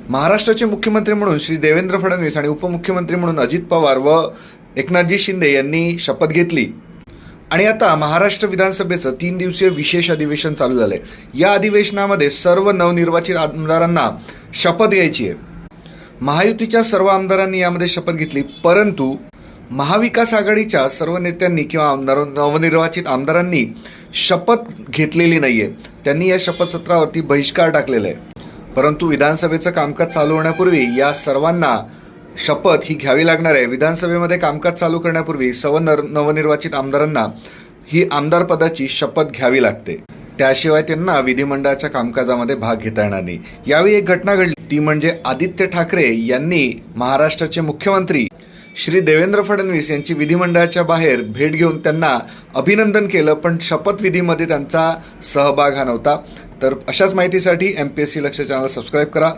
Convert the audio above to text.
महाराष्ट्राचे मुख्यमंत्री म्हणून श्री देवेंद्र फडणवीस आणि उपमुख्यमंत्री म्हणून अजित पवार व एकनाथजी शिंदे यांनी शपथ घेतली आणि आता महाराष्ट्र विधानसभेचं 3 दिवसीय विशेष अधिवेशन चालू झालंय। या अधिवेशनामध्ये सर्व नवनिर्वाचित आमदारांना शपथ घ्यायची आहे। महायुतीच्या सर्व आमदारांनी यामध्ये शपथ घेतली, परंतु महाविकास आघाडीच्या सर्व नेत्यांनी किंवा नवनिर्वाचित आमदारांनी शपथ घेतलेली नाहीये। त्यांनी या शपथसत्रावरती बहिष्कार टाकलेला आहे। परंतु विधानसभेचं कामकाज चालू होण्यापूर्वी या सर्वांना शपथ ही घ्यावी लागणार आहे। विधानसभेमध्ये कामकाज चालू करण्यापूर्वी सर्व नवनिर्वाचित आमदारांना ही आमदार पदाची शपथ घ्यावी लागते, त्याशिवाय त्यांना विधिमंडळाच्या कामकाजामध्ये भाग घेता येणार नाही। यावेळी एक घटना घडली, ती म्हणजे आदित्य ठाकरे यांनी महाराष्ट्राचे मुख्यमंत्री श्री देवेंद्र फडणवीस यांची विधिमंडळाच्या बाहेर भेट घेऊन त्यांना अभिनंदन केलं, पण शपथविधीमध्ये त्यांचा सहभाग हा नव्हता। तर अशाच माहितीसाठी MPSC लक्ष चॅनल सबस्क्राईब करा।